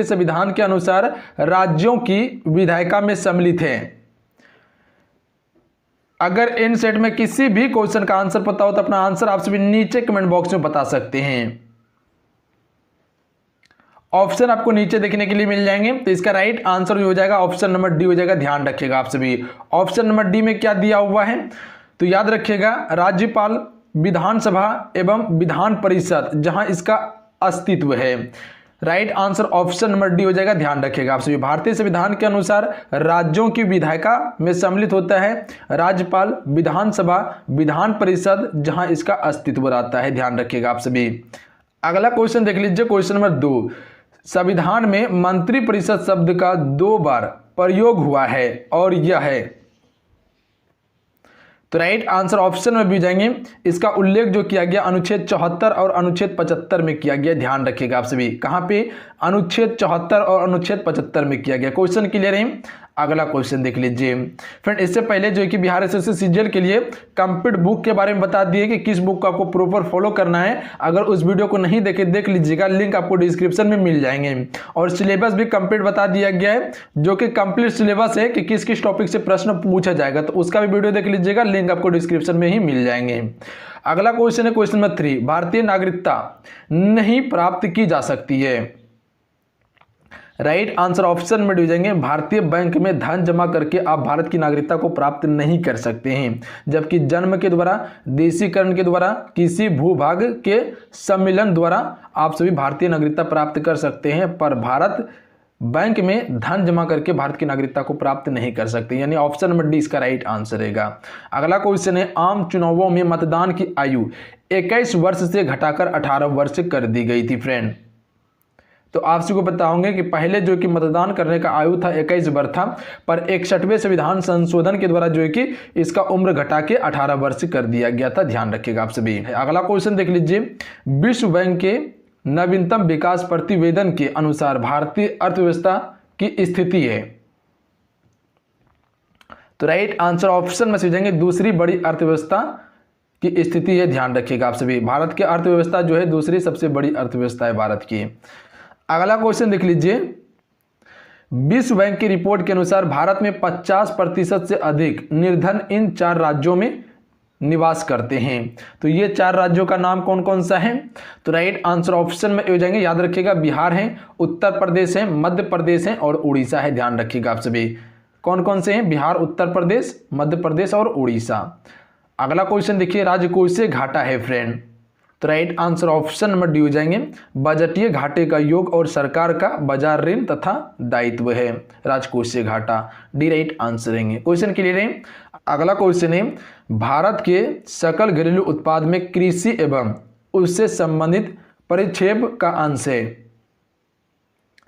संविधान के अनुसार राज्यों की विधायिका में सम्मिलित है। अगर इन सेट में किसी भी क्वेश्चन का आंसर पता हो तो अपना आंसर आप सभी नीचे कमेंट बॉक्स में बता सकते हैं। ऑप्शन आपको नीचे देखने के लिए मिल जाएंगे। तो इसका राइट आंसर हो जाएगा ऑप्शन नंबर डी हो जाएगा। ध्यान रखिएगा आप सभी, ऑप्शन नंबर डी में क्या दिया हुआ है तो याद रखिएगा, राज्यपाल, विधानसभा एवं विधान परिषद जहां इसका अस्तित्व है। Right answer option number D हो जाएगा। ध्यान रखिएगा आप सभी, भारतीय संविधान के अनुसार राज्यों की विधायिका में सम्मिलित होता है राज्यपाल, विधानसभा, विधान परिषद जहां इसका अस्तित्व रहता है। ध्यान रखिएगा आप सभी। अगला क्वेश्चन देख लीजिए, क्वेश्चन नंबर 2, संविधान में मंत्रिपरिषद शब्द का 2 बार प्रयोग हुआ है और यह है। तो राइट आंसर ऑप्शन में भी जाएंगे, इसका उल्लेख जो किया गया अनुच्छेद 74 और अनुच्छेद 75 में किया गया। ध्यान रखिएगा आप सभी, कहां पे, अनुच्छेद 74 और अनुच्छेद 75 में किया गया। क्वेश्चन क्लियर है। अगला क्वेश्चन देख लीजिए फ्रेंड, इससे पहले जो है कि बिहार एसएससी सीजीएल के लिए कंप्लीट बुक के बारे में बता दिए कि किस बुक को आपको प्रॉपर फॉलो करना है। अगर उस वीडियो को नहीं देखे देख लीजिएगा, लिंक आपको डिस्क्रिप्शन में मिल जाएंगे। और सिलेबस भी कंप्लीट बता दिया गया है, जो कि कंप्लीट सिलेबस है कि किस किस टॉपिक से प्रश्न पूछा जाएगा, तो उसका भी वीडियो देख लीजिएगा, लिंक आपको डिस्क्रिप्शन में ही मिल जाएंगे। अगला क्वेश्चन है क्वेश्चन नंबर 3, भारतीय नागरिकता नहीं प्राप्त की जा सकती है। राइट आंसर ऑप्शन में डी जाएंगे, भारतीय बैंक में धन जमा करके आप भारत की नागरिकता को प्राप्त नहीं कर सकते हैं, जबकि जन्म के द्वारा, देशीकरण के द्वारा, किसी भूभाग के सम्मिलन द्वारा आप सभी भारतीय नागरिकता प्राप्त कर सकते हैं, पर भारत बैंक में धन जमा करके भारत की नागरिकता को प्राप्त नहीं कर सकते। यानी ऑप्शन नंबर डी इसका राइट आंसर रहेगा। अगला क्वेश्चन है, आम चुनावों में मतदान की आयु 21 वर्ष से घटाकर 18 वर्ष कर दी गई थी फ्रेंड। तो आप सबको पता होंगे कि पहले जो कि मतदान करने का आयु था 21 वर्ष था, पर 61वें संविधान संशोधन के द्वारा जो है कि इसका उम्र घटा के 18 वर्ष कर दिया गया था। ध्यान रखिएगा आप सभी। अगला क्वेश्चन देख लीजिए, विश्व बैंक के नवीनतम विकास प्रतिवेदन के अनुसार भारतीय अर्थव्यवस्था की स्थिति है। तो राइट आंसर ऑप्शन में जाएंगे, दूसरी बड़ी अर्थव्यवस्था की स्थिति है। ध्यान रखिएगा आप सभी, भारत की अर्थव्यवस्था जो है दूसरी सबसे बड़ी अर्थव्यवस्था है भारत की। अगला क्वेश्चन देख लीजिए, विश्व बैंक की रिपोर्ट के अनुसार भारत में 50% से अधिक निर्धन इन 4 राज्यों में निवास करते हैं। तो ये 4 राज्यों का नाम कौन कौन सा है। तो राइट आंसर ऑप्शन में हो जाएंगे, याद रखिएगा, बिहार है, उत्तर प्रदेश है, मध्य प्रदेश है और उड़ीसा है। ध्यान रखिएगा आप सभी, कौन कौन से हैं, बिहार, उत्तर प्रदेश, मध्य प्रदेश और उड़ीसा। अगला क्वेश्चन देखिए, राजकोषीय घाटा है फ्रेंड। तो right answer option number D हो जाएंगे, बजटीय घाटे का योग और सरकार का बाजार ऋण तथा दायित्व है राजकोषीय घाटा। डी राइट आंसर रहेंगे। क्वेश्चन क्लियर है। अगला क्वेश्चन है, भारत के सकल घरेलू उत्पाद में कृषि एवं उससे संबंधित परिक्षेप का अंश है।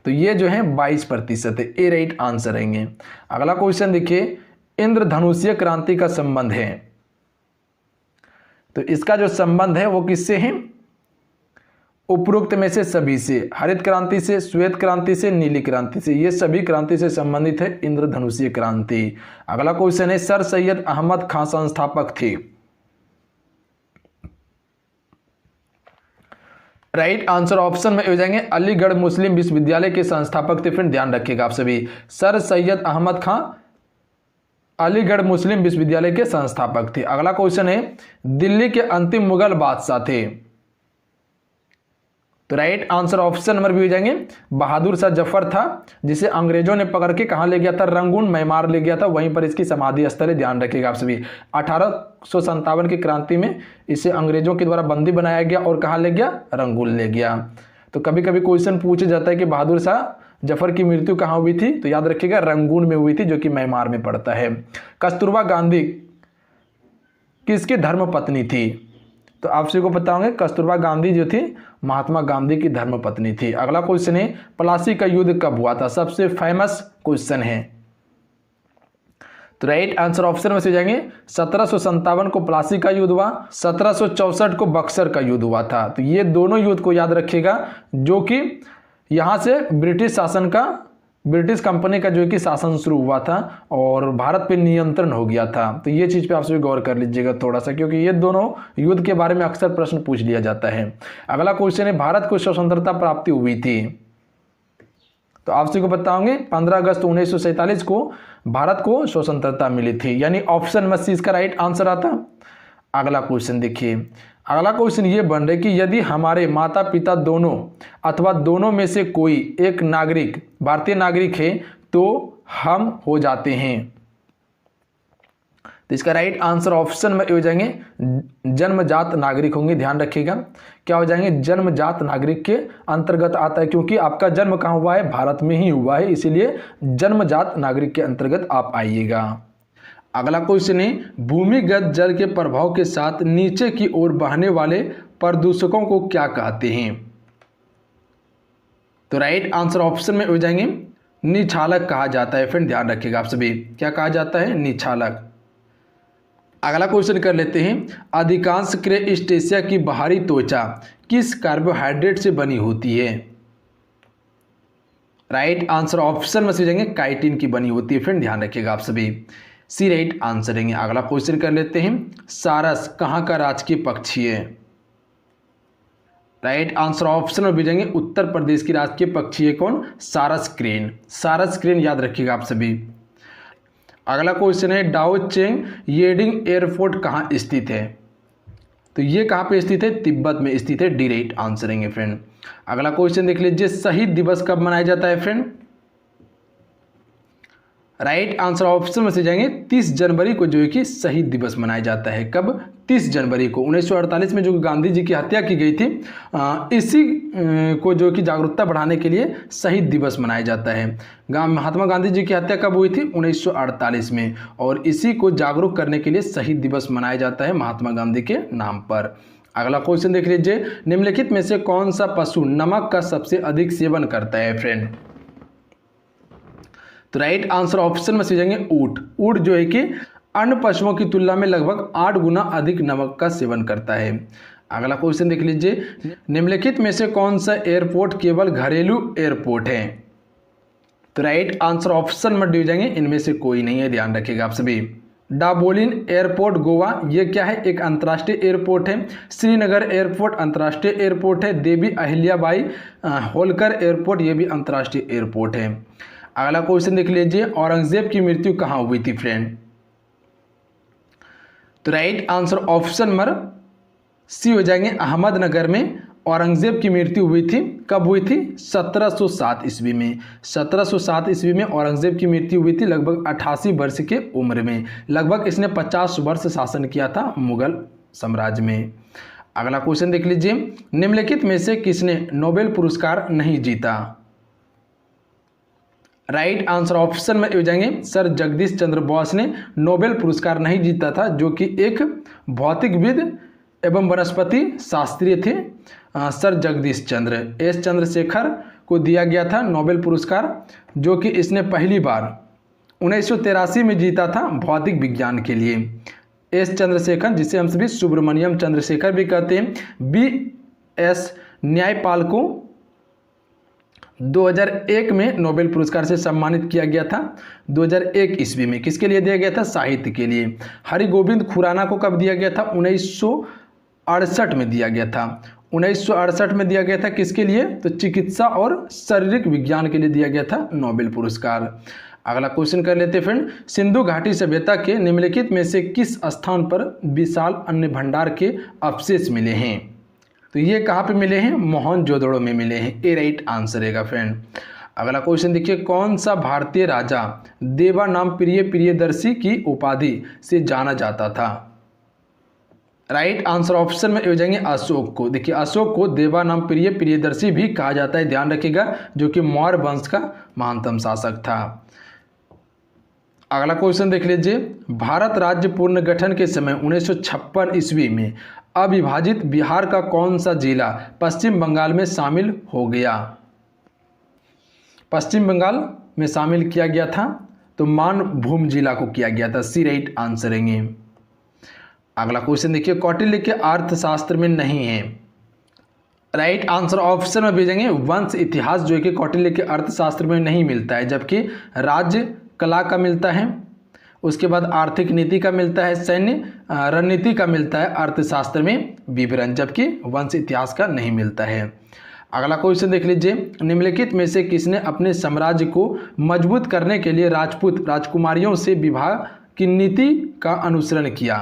तो ये जो है 22% है। ए राइट आंसर रहेंगे। अगला क्वेश्चन देखिए, इंद्रधनुषीय क्रांति का संबंध है। तो इसका जो संबंध है वो किससे है, उपरोक्त में से सभी से, हरित क्रांति से, श्वेत क्रांति से, नीली क्रांति से, ये सभी क्रांति से संबंधित है इंद्रधनुषीय क्रांति। अगला क्वेश्चन है, सर सैयद अहमद खान संस्थापक थे। राइट आंसर ऑप्शन में हो जाएंगे, अलीगढ़ मुस्लिम विश्वविद्यालय के संस्थापक थे फ्रेंड। ध्यान रखिएगा आप सभी, सर सैयद अहमद खान अलीगढ़ मुस्लिम विश्वविद्यालय के संस्थापक थे। अगला क्वेश्चन है, दिल्ली के अंतिम मुगल बादशाह थे। तो राइट आंसर ऑप्शन नंबर भी हो जाएंगे, बहादुर शाह जफर था, जिसे अंग्रेजों ने पकड़ के कहां ले गया था, रंगून म्यांमार ले गया था, वहीं पर इसकी समाधि स्थल है। ध्यान रखिएगा आप सभी, 1857 की क्रांति में इसे अंग्रेजों के द्वारा बंदी बनाया गया और कहां ले गया, रंगून ले गया। तो कभी कभी क्वेश्चन पूछा जाता है कि बहादुर शाह जफर की मृत्यु कहां हुई थी, तो याद रखिएगा रंगून में हुई थी, जो कि म्यांमार में पड़ता है। कस्तूरबा गांधी किसकी धर्मपत्नी थी। तो आप सभी को पता होंगे, कस्तूरबा गांधी जो थी महात्मा गांधी की धर्मपत्नी थी। अगला क्वेश्चन है, प्लासी का युद्ध कब हुआ था, सबसे फेमस क्वेश्चन है। तो राइट आंसर ऑप्शन में से जाएंगे, 1757 को प्लासी का युद्ध हुआ, 1764 को बक्सर का युद्ध हुआ था। तो ये दोनों युद्ध को याद रखिएगा, जो कि यहाँ से ब्रिटिश कंपनी का जो है कि शासन शुरू हुआ था और भारत पे नियंत्रण हो गया था। तो ये चीज़ पे आप सभी गौर कर लीजिएगा थोड़ा सा, क्योंकि ये दोनों युद्ध के बारे में अक्सर प्रश्न पूछ लिया जाता है। अगला क्वेश्चन है, भारत को स्वतंत्रता प्राप्ति हुई थी। तो आपसे को बताओगे 15 अगस्त 1947 को भारत को स्वतंत्रता मिली थी, यानी ऑप्शन में सी इसका राइट आंसर आता। अगला क्वेश्चन देखिए, अगला क्वेश्चन ये बन रहा है कि यदि हमारे माता पिता दोनों अथवा दोनों में से कोई एक नागरिक भारतीय नागरिक है तो हम हो जाते हैं। तो इसका राइट आंसर ऑप्शन में हो जाएंगे जन्मजात नागरिक होंगे। ध्यान रखिएगा क्या हो जाएंगे, जन्मजात नागरिक के अंतर्गत आता है, क्योंकि आपका जन्म कहाँ हुआ है, भारत में ही हुआ है, इसीलिए जन्मजात नागरिक के अंतर्गत आप आइएगा। अगला क्वेश्चन है, भूमिगत जल के प्रभाव के साथ नीचे की ओर बहने वाले प्रदूषकों को क्या कहते हैं। तो राइट आंसर ऑप्शन में हो जाएंगे निछालक कहा जाता है। फ्रेंड ध्यान रखिएगा आप सभी, क्या कहा जाता है, निछालक। अगला क्वेश्चन कर लेते हैं, अधिकांश क्रेस्टेशिया की बाहरी त्वचा किस कार्बोहाइड्रेट से बनी होती है। राइट आंसर ऑप्शन में से जाएंगे काइटिन की बनी होती है। फ्रेंड ध्यान रखिएगा आप सभी, सी राइट आंसर है। अगला क्वेश्चन कर लेते हैं, सारस कहाँ का राजकीय पक्षी है। राइट आंसर ऑप्शन में भेजेंगे उत्तर प्रदेश की राजकीय पक्षी है कौन, सारस क्रेन। सारस क्रेन याद रखिएगा आप सभी। अगला क्वेश्चन है, डाओ चेंग येडिंग एयरपोर्ट कहाँ स्थित है। तो ये कहाँ पे स्थित है, तिब्बत में स्थित है। डी राइट आंसर है फ्रेंड। अगला क्वेश्चन देख लीजिए, शहीद दिवस कब मनाया जाता है फ्रेंड। राइट आंसर ऑप्शन में से जाएंगे 30 जनवरी को जो है कि शहीद दिवस मनाया जाता है। कब, 30 जनवरी को। 1948 में जो गांधी जी की हत्या की गई थी, इसी को जो कि जागरूकता बढ़ाने के लिए शहीद दिवस मनाया जाता है। महात्मा गांधी जी की हत्या कब हुई थी, 1948 में, और इसी को जागरूक करने के लिए शहीद दिवस मनाया जाता है महात्मा गांधी के नाम पर। अगला क्वेश्चन देख लीजिए, निम्नलिखित में से कौन सा पशु नमक का सबसे अधिक सेवन करता है फ्रेंड। तो राइट आंसर ऑप्शन में से जाएंगे ऊंट। ऊंट जो है कि अन्य पशुओं की तुलना में लगभग 8 गुना अधिक नमक का सेवन करता है। अगला क्वेश्चन देख लीजिए, निम्नलिखित में से कौन सा एयरपोर्ट केवल घरेलू एयरपोर्ट है। तो राइट आंसर ऑप्शन में दिए जाएंगे इनमें से कोई नहीं है। ध्यान रखिएगा आप सभी। डाबोलिन एयरपोर्ट गोवा, ये क्या है, एक अंतर्राष्ट्रीय एयरपोर्ट है। श्रीनगर एयरपोर्ट अंतर्राष्ट्रीय एयरपोर्ट है। देवी अहिल्याबाई होलकर एयरपोर्ट, ये भी अंतर्राष्ट्रीय एयरपोर्ट है। अगला क्वेश्चन देख लीजिए, औरंगजेब की मृत्यु कहाँ हुई थी फ्रेंड। तो right answer option number C हो जाएंगे अहमदनगर में औरंगजेब की मृत्यु हुई थी। कब हुई थी, 1707 ईस्वी में। 1707 ईस्वी में औरंगजेब की मृत्यु हुई थी, लगभग 88 वर्ष के उम्र में। लगभग इसने 50 वर्ष शासन किया था मुगल साम्राज्य में। अगला क्वेश्चन देख लीजिए, निम्नलिखित में से किसने नोबेल पुरस्कार नहीं जीता। राइट आंसर ऑप्शन में हो जाएंगे सर जगदीश चंद्र बोस ने नोबेल पुरस्कार नहीं जीता था, जो कि एक भौतिकविद एवं वनस्पति शास्त्री थे। सर जगदीश चंद्र, एस चंद्रशेखर को दिया गया था नोबेल पुरस्कार, जो कि इसने पहली बार 1983 में जीता था भौतिक विज्ञान के लिए। एस चंद्रशेखर, जिसे हम सभी सुब्रमण्यम चंद्रशेखर भी कहते हैं। BS न्यायपाल को 2001 में नोबेल पुरस्कार से सम्मानित किया गया था। 2001 ईस्वी में किसके लिए दिया गया था, साहित्य के लिए। हरिगोविंद खुराना को कब दिया गया था, 1968 में दिया गया था। 1968 में दिया गया था किसके लिए, तो चिकित्सा और शारीरिक विज्ञान के लिए दिया गया था नोबेल पुरस्कार। अगला क्वेश्चन कर लेते फ्रेंड, सिंधु घाटी सभ्यता के निम्नलिखित में से किस स्थान पर विशाल अन्न भंडार के अवशेष मिले हैं। तो ये कहाँ पे मिले हैं, मोहनजोदड़ो में मिले हैं। ए राइट आंसर है फ्रेंड। अगला क्वेश्चन देखिए, कौन सा भारतीय राजा देवा नाम प्रिय प्रियदर्शी की उपाधि से जाना जाता था। राइट आंसर ऑप्शन में हो जाएंगे अशोक को। देखिए अशोक को देवा नाम प्रिय प्रियदर्शी भी कहा जाता है। ध्यान रखिएगा, जो कि मौर्य वंश का महानतम शासक था। अगला क्वेश्चन देख लीजिए, भारत राज्य पुनर्गठन के समय 1956 ईस्वी में अविभाजित बिहार का कौन सा जिला पश्चिम बंगाल में शामिल हो गया। पश्चिम बंगाल में शामिल किया गया था, तो मानभूम जिला को किया गया था। सी राइट आंसर है। अगला क्वेश्चन देखिए, कौटिल्य के अर्थशास्त्र में नहीं है। राइट आंसर ऑप्शन में भेजेंगे वंश इतिहास, जो कि कौटिल्य के अर्थशास्त्र में नहीं मिलता है, जबकि राज्य कला का मिलता है। उसके बाद आर्थिक नीति का मिलता है, सैन्य रणनीति का मिलता है अर्थशास्त्र में विवरण, जबकि वंश इतिहास का नहीं मिलता है। अगला क्वेश्चन देख लीजिए, निम्नलिखित में से किसने अपने साम्राज्य को मजबूत करने के लिए राजपूत राजकुमारियों से विवाह की नीति का अनुसरण किया?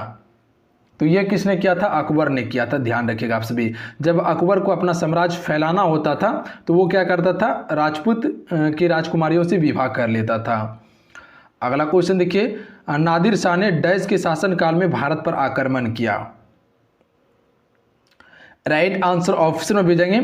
तो यह किसने किया था? अकबर ने किया था। ध्यान रखिएगा आप सभी, जब अकबर को अपना साम्राज्य फैलाना होता था तो वो क्या करता था? राजपूत की राजकुमारियों से विवाह कर लेता था। अगला क्वेश्चन देखिए, नादिर शाह ने डैश के शासनकाल में भारत पर आक्रमण किया? राइट आंसर ऑप्शन में भेजेंगे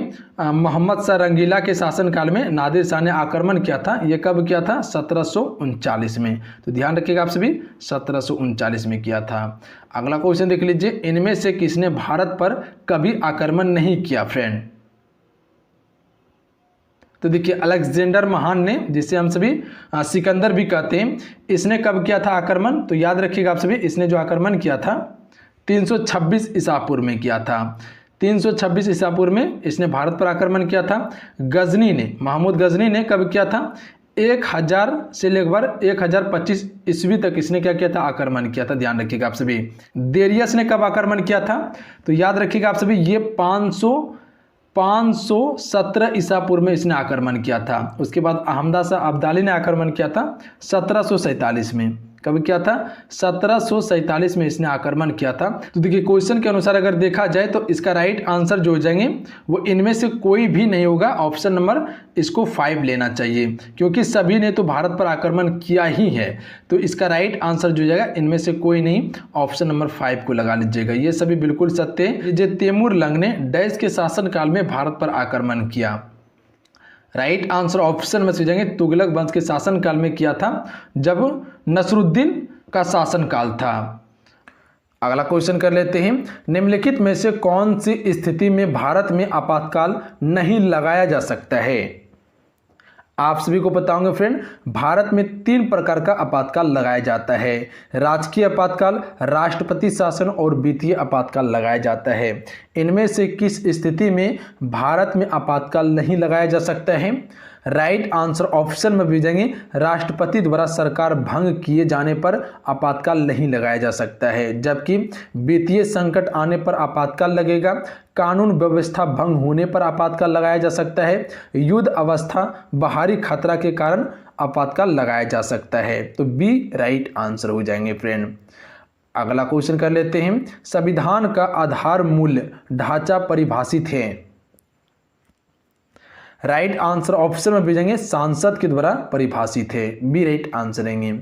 मोहम्मद शाह रंगीला के शासनकाल में नादिर शाह ने आक्रमण किया था। यह कब किया था? 1739 में। तो ध्यान रखिएगा आप सभी, 1739 में किया था। अगला क्वेश्चन देख लीजिए, इनमें से किसने भारत पर कभी आक्रमण नहीं किया फ्रेंड? तो देखिए, अलेक्जेंडर महान ने, जिसे हम सभी सिकंदर भी कहते हैं, इसने कब किया था आक्रमण? तो याद रखिएगा आप सभी, इसने जो आक्रमण किया था 326 ईसा पूर्व में किया था। 326 ईसा पूर्व में इसने भारत पर आक्रमण किया था। गजनी ने, महमूद गजनी ने कब किया था? 1000 से लेकर 1025 ईस्वी तक इसने क्या किया था? आक्रमण किया था। ध्यान रखिएगा आप सभी। देरियस ने कब आक्रमण किया था? तो याद रखिएगा आप सभी, ये 517 ईसा पूर्व में इसने आक्रमण किया था। उसके बाद अहमद शाह अब्दाली ने आक्रमण किया था 1747 में। कब किया था? 1747 में इसने आक्रमण किया था। तो देखिए, क्वेश्चन के अनुसार अगर देखा जाए तो इसका राइट आंसर जो हो जाएंगे वो इनमें से कोई भी नहीं होगा। ऑप्शन नंबर इसको 5 लेना चाहिए, क्योंकि सभी ने तो भारत पर आक्रमण किया ही है। तो इसका राइट आंसर जो हो जाएगा इनमें से कोई नहीं, ऑप्शन नंबर 5 को लगा लीजिएगा। ये सभी बिल्कुल सत्य है। जो तैमूर लंग ने डैश के शासनकाल में भारत पर आक्रमण किया? राइट आंसर ऑप्शन में से जाएंगे तुगलक वंश के शासनकाल में किया था, जब नसरुद्दीन का शासनकाल था। अगला क्वेश्चन कर लेते हैं, निम्नलिखित में से कौन सी स्थिति में भारत में आपातकाल नहीं लगाया जा सकता है? आप सभी को पता होगा फ्रेंड, भारत में 3 प्रकार का आपातकाल लगाया जाता है। राजकीय आपातकाल, राष्ट्रपति शासन और वित्तीय आपातकाल लगाया जाता है। इनमें से किस स्थिति में भारत में आपातकाल नहीं लगाया जा सकता है? राइट आंसर ऑप्शन में भेजेंगे राष्ट्रपति द्वारा सरकार भंग किए जाने पर आपातकाल नहीं लगाया जा सकता है, जबकि वित्तीय संकट आने पर आपातकाल लगेगा। कानून व्यवस्था भंग होने पर आपातकाल लगाया जा सकता है। युद्ध अवस्था, बाहरी खतरा के कारण आपातकाल लगाया जा सकता है। तो बी राइट आंसर हो जाएंगे फ्रेंड। अगला क्वेश्चन कर लेते हैं, संविधान का आधार मूल्य ढांचा परिभाषित है? राइट आंसर ऑप्शन में भेजेंगे सांसद के द्वारा परिभाषित है। बी राइट आंसर देंगे।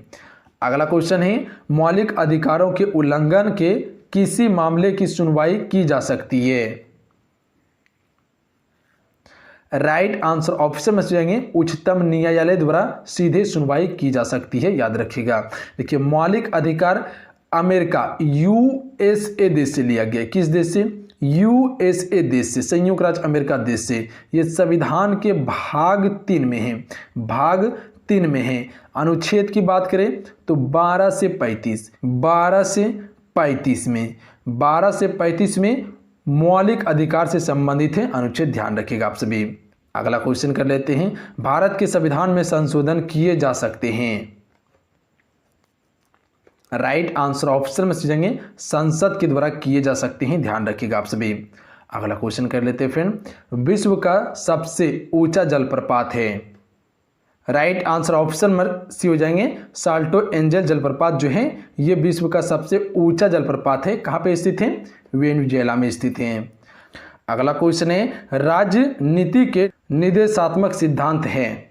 अगला क्वेश्चन है, मौलिक अधिकारों के उल्लंघन के किसी मामले की सुनवाई की जा सकती है? राइट आंसर ऑप्शन में जाएंगे उच्चतम न्यायालय द्वारा सीधे सुनवाई की जा सकती है। याद रखिएगा। देखिए, मौलिक अधिकार अमेरिका यूएसए देश से लिया गया। किस देश से? यूएसए देश से, संयुक्त राज्य अमेरिका देश से। ये संविधान के भाग 3 में है। भाग 3 में है। अनुच्छेद की बात करें तो 12 से 35 में मौलिक अधिकार से संबंधित है अनुच्छेद। ध्यान रखिएगा आप सभी। अगला क्वेश्चन कर लेते हैं, भारत के संविधान में संशोधन किए जा सकते हैं? राइट आंसर ऑप्शन में जाएंगे संसद के द्वारा किए जा सकते हैं। ध्यान रखिएगा आप सभी। अगला क्वेश्चन कर लेते हैं फ्रेंड, विश्व का सबसे ऊंचा जलप्रपात है? राइट आंसर ऑप्शन में सी हो जाएंगे साल्टो एंजल जलप्रपात जो है ये विश्व का सबसे ऊंचा जलप्रपात है। कहाँ पे स्थित है? वेनेजुएला में स्थित है। अगला क्वेश्चन है, राजनीति के निर्देशात्मक सिद्धांत है?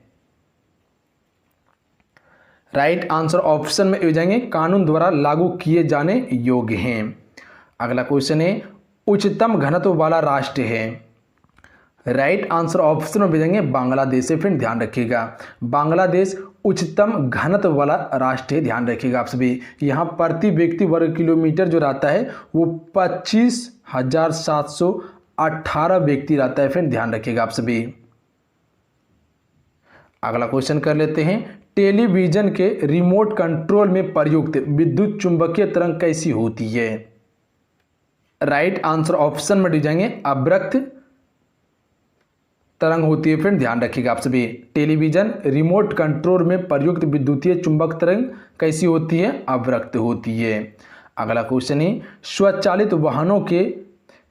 राइट आंसर ऑप्शन में हो जाएंगे कानून द्वारा लागू किए जाने योग्य हैं। अगला क्वेश्चन है, उच्चतम घनत्व वाला राष्ट्र है? राइट आंसर ऑप्शन में भेजेंगे बांग्लादेश है। फ्रेंड ध्यान रखिएगा, बांग्लादेश उच्चतम घनत्व वाला राष्ट्र है। ध्यान रखिएगा आप सभी। यहाँ प्रति व्यक्ति वर्ग किलोमीटर जो रहता है वो 25,718 व्यक्ति रहता है। फ्रेंड ध्यान रखिएगा आप सभी। अगला क्वेश्चन कर लेते हैं, टेलीविजन के रिमोट कंट्रोल में प्रयुक्त विद्युत चुंबकीय तरंग कैसी होती है? राइट आंसर ऑप्शन में जाएंगे अवृक्त तरंग होती है। फ्रेंड ध्यान रखिएगा आप सभी। टेलीविजन रिमोट कंट्रोल में प्रयुक्त विद्युतीय चुंबक तरंग कैसी होती है? अवृक्त होती है। अगला क्वेश्चन है, स्वचालित वाहनों के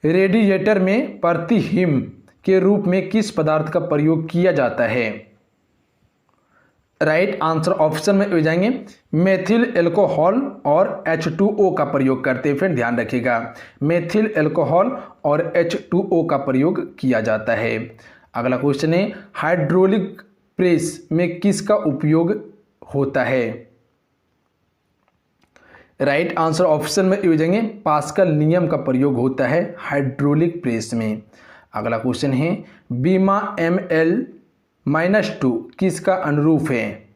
रेडिएटर में प्रति हिम के रूप में किस पदार्थ का प्रयोग किया जाता है? राइट आंसर ऑप्शन में हो जाएंगे मेथिल एल्कोहल और H2O का प्रयोग करते हैं। फ्रेंड ध्यान रखिएगा, मेथिल एल्कोहल और H2O का प्रयोग किया जाता है। अगला क्वेश्चन है हाइड्रोलिक प्रेस में किसका उपयोग होता है? राइट आंसर ऑप्शन में हो जाएंगे पास्कल नियम का प्रयोग होता है हाइड्रोलिक प्रेस में। अगला क्वेश्चन है बीमा ML-2 किसका अनुरूप है?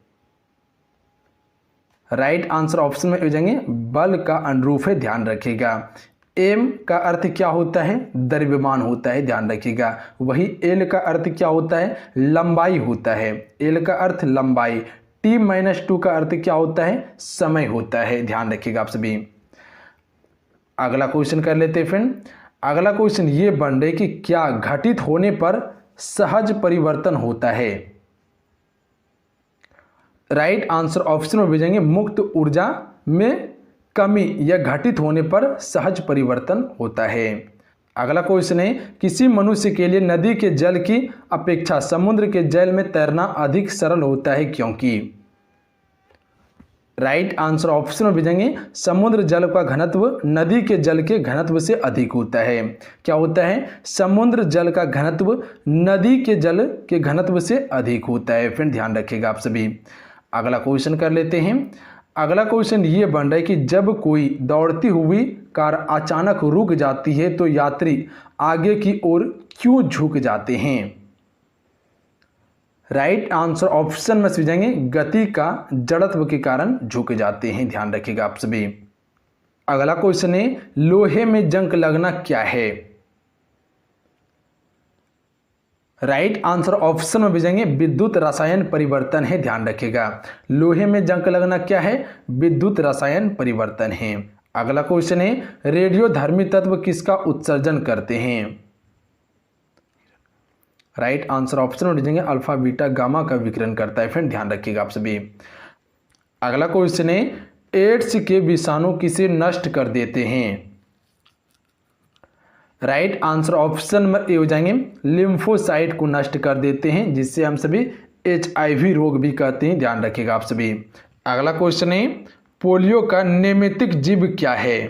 राइट आंसर ऑप्शन में हो जाएंगे बल का अनुरूप है। ध्यान रखिएगा, M का अर्थ क्या होता है? द्रव्यमान होता है। ध्यान रखिएगा, वही L का अर्थ क्या होता है? लंबाई होता है। L का अर्थ लंबाई, T-2 का अर्थ क्या होता है? समय होता है। ध्यान रखिएगा आप सभी। अगला क्वेश्चन कर लेते हैं फ्रेंड। अगला क्वेश्चन ये बन रहे कि क्या घटित होने पर सहज परिवर्तन होता है? राइट आंसर ऑप्शन में भेजेंगे मुक्त ऊर्जा में कमी या घटित होने पर सहज परिवर्तन होता है। अगला क्वेश्चन है किसी मनुष्य के लिए नदी के जल की अपेक्षा समुद्र के जल में तैरना अधिक सरल होता है, क्योंकि? राइट आंसर ऑप्शन में भेजेंगे समुद्र जल का घनत्व नदी के जल के घनत्व से अधिक होता है। क्या होता है? समुद्र जल का घनत्व नदी के जल के घनत्व से अधिक होता है। फ्रेंड ध्यान रखिएगा आप सभी। अगला क्वेश्चन कर लेते हैं। अगला क्वेश्चन ये बन रहा है कि जब कोई दौड़ती हुई कार अचानक रुक जाती है तो यात्री आगे की ओर क्यों झुक जाते हैं? राइट आंसर ऑप्शन में से जाएंगे गति का जड़त्व के कारण झुक जाते हैं। ध्यान रखिएगा आप सभी। अगला क्वेश्चन है लोहे में जंग लगना क्या है? राइट आंसर ऑप्शन में भेजेंगे विद्युत रसायन परिवर्तन है। ध्यान रखिएगा, लोहे में जंग लगना क्या है? विद्युत रसायन परिवर्तन है। अगला क्वेश्चन है रेडियोधर्मी तत्व किसका उत्सर्जन करते हैं? राइट आंसर ऑप्शन में भेजेंगे अल्फा बीटा गामा का विकिरण करता है। फ्रेंड ध्यान रखिएगा आप सभी। अगला क्वेश्चन है एड्स के विषाणु किसे नष्ट कर देते हैं? राइट आंसर ऑप्शन में हो जाएंगे लिम्फोसाइट को नष्ट कर देते हैं, जिससे हम सभी HIV रोग भी कहते हैं। ध्यान रखिएगा आप सभी। अगला क्वेश्चन है पोलियो का नेमेटिक जीव क्या है?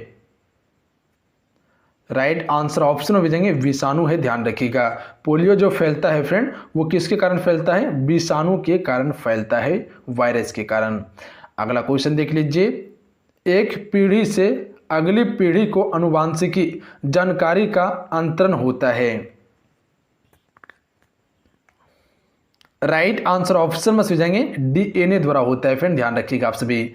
राइट आंसर ऑप्शन में भेजेंगे विषाणु है। ध्यान रखिएगा, पोलियो जो फैलता है फ्रेंड वो किसके कारण फैलता है? विषाणु के कारण फैलता है, वायरस के कारण। अगला क्वेश्चन देख लीजिए एक पीढ़ी से अगली पीढ़ी को आनुवांशिकी जानकारी का अंतरण होता है। राइट आंसर ऑप्शन में जाएंगे DNA द्वारा होता है। फ्रेंड ध्यान रखिएगा आप सभी।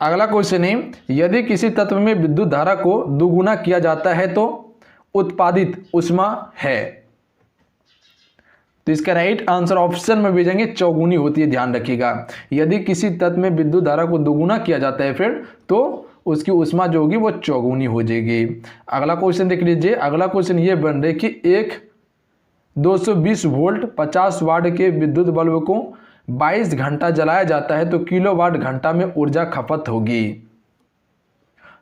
अगला क्वेश्चन है यदि किसी तत्व में विद्युत धारा को दोगुना किया जाता है तो उत्पादित ऊष्मा है? तो इसका राइट आंसर ऑप्शन में भेजेंगे चौगुनी होती है। ध्यान रखिएगा, यदि किसी तत्व में विद्युत धारा को दोगुना किया जाता है फ्रेंड तो उसकी ऊष्मा जो होगी वो चौगुनी हो जाएगी। अगला क्वेश्चन देख लीजिए। अगला क्वेश्चन ये बन रहा है कि एक 220 वोल्ट 50 वाट के विद्युत बल्ब को 22 घंटा जलाया जाता है तो किलोवाट घंटा में ऊर्जा खपत होगी।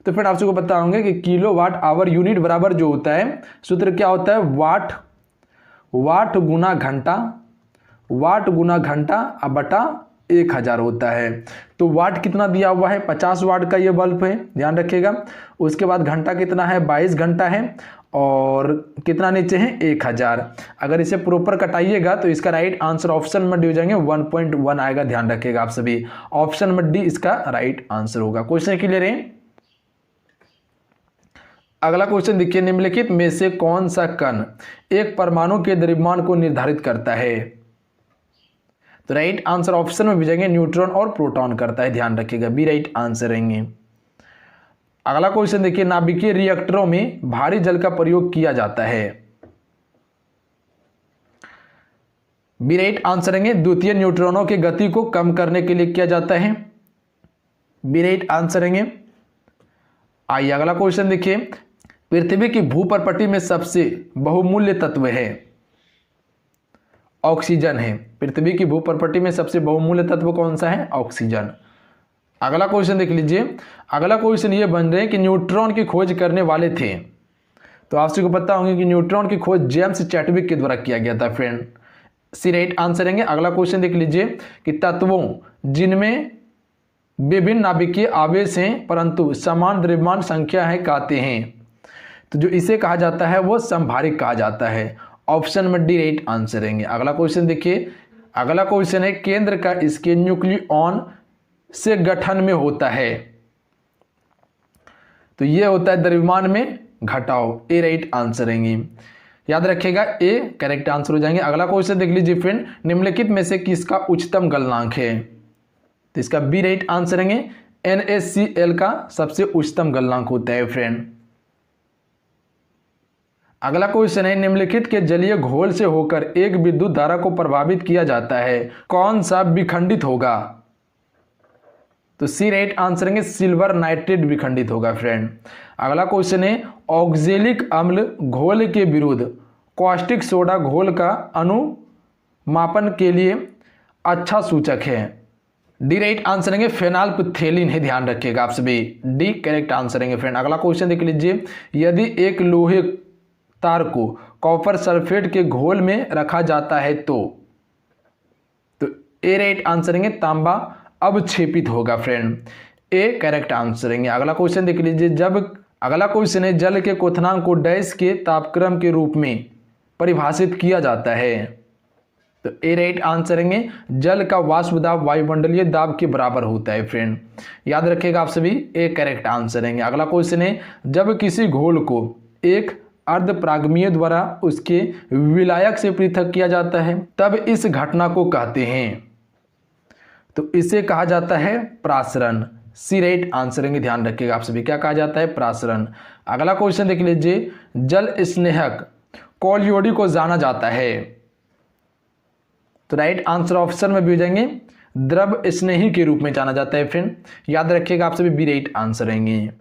तो फिर आप सबको पता होंगे कि किलोवाट आवर यूनिट बराबर जो होता है सूत्र क्या होता है? वाट गुना घंटा बटा 1000 होता है। तो वाट कितना दिया हुआ है? 50 वाट का ये बल्ब है। ध्यान रखिएगा। उसके बाद घंटा कितना है? 22 घंटा है और कितना नीचे है? 1000। अगर इसे प्रॉपर कटाइएगा तो इसका राइट आंसर ऑप्शन में डी हो जाएंगे 1.1 आएगा। ध्यान रखिएगा आप सभी, ऑप्शन में डी इसका राइट आंसर होगा। क्वेश्चन क्लियर है? अगला क्वेश्चन देखिए निम्नलिखित में से कौन सा कण एक परमाणु के द्रव्यमान को निर्धारित करता है? तो राइट आंसर ऑप्शन में भेजेंगे न्यूट्रॉन और प्रोटॉन करता है। ध्यान रखिएगा, बी राइट आंसर रहेंगे। अगला क्वेश्चन देखिए नाभिकीय रिएक्टरों में भारी जल का प्रयोग किया जाता है। बी राइट आंसर रहेंगे द्वितीय न्यूट्रॉनों की गति को कम करने के लिए किया जाता है। बी राइट आंसर रहेंगे। आइए अगला क्वेश्चन देखिए पृथ्वी की भूप्रपट्टी में सबसे बहुमूल्य तत्व है? ऑक्सीजन है। पृथ्वी की भूप्रपट्टी में सबसे बहुमूल्य तत्व कौन सा है? ऑक्सीजन। अगला क्वेश्चन देख लीजिए। अगला क्वेश्चन ये बन रहे हैं कि न्यूट्रॉन की खोज करने वाले थे तो आप सभी को पता होंगे कि न्यूट्रॉन की खोज जेम्स चैडविक के द्वारा किया गया था फ्रेंड। सी राइट आंसर रहेंगे। अगला क्वेश्चन देख लीजिए कि तत्वों जिनमें विभिन्न नाभिकीय आवेश हैं परंतु समान द्रव्यमान संख्या है कहते हैं। तो जो इसे कहा जाता है वो समभारिक कहा जाता है। ऑप्शन में डी राइट आंसर रहेंगे। अगला क्वेश्चन देखिए, अगला क्वेश्चन है केंद्र का इसके न्यूक्लियॉन से गठन में होता है। तो ये होता है द्रव्यमान में घटाव। ए राइट आंसर रहेंगे। याद रखिएगा ए करेक्ट आंसर हो जाएंगे। अगला क्वेश्चन देख लीजिए फ्रेंड, निम्नलिखित में से किसका उच्चतम गलनांक है। तो इसका बी राइट आंसर रहेंगे। NaCl का सबसे उच्चतम गलनांक होता है फ्रेंड। अगला क्वेश्चन है निम्नलिखित के जलीय घोल से होकर एक विद्युत धारा को प्रभावित किया जाता है, कौन सा विखंडित होगा। तो सी राइट आंसर रहेंगे। सिल्वर नाइट्रेट विखंडित होगा फ्रेंड। अगला क्वेश्चन है ऑक्जेलिक अम्ल घोल के विरुद्ध कॉस्टिक सोडा घोल का अनुमापन के लिए अच्छा सूचक है। डी राइट आंसर रहेंगे। फेनॉल्फथेलिन है, ध्यान रखिएगा आप सभी। डी करेक्ट आंसर रहेंगे फ्रेंड। अगला क्वेश्चन देख लीजिए, यदि एक लोहे तार को कॉपर सल्फेट के घोल में रखा जाता है तो ए राइट आंसर रहेंगे। तांबा अवक्षेपित होगा फ्रेंड। ए करेक्ट आंसर रहेंगे। अगला क्वेश्चन देख लीजिए, अगला क्वेश्चन है जल के क्वथनांक को डैश के तापक्रम के रूप में परिभाषित किया जाता है। तो ए राइट आंसर रहेंगे। जल का वाष्प दाब वायुमंडलीय दाब के बराबर होता है फ्रेंड। याद रखिएगा आप सभी। ए करेक्ट आंसर रहेंगे। अगला क्वेश्चन है जब किसी घोल को एक अर्धपरागमीय द्वारा उसके विलायक से पृथक किया जाता है तब इस घटना को कहते हैं। तो इसे कहा जाता है प्रासरण। सी राइट आंसर रहेंगे। ध्यान रखिएगा आप सभी, क्या कहा जाता है, प्रासरण। अगला क्वेश्चन देख लीजिए, जल स्नेहक कोलियोडी को जाना जाता है। तो राइट आंसर ऑप्शन में भी हो जाएंगे द्रव स्नेही के रूप में जाना जाता है फ्रेंड। याद रखिएगा आप सभी, बी राइट आंसर रहेंगे।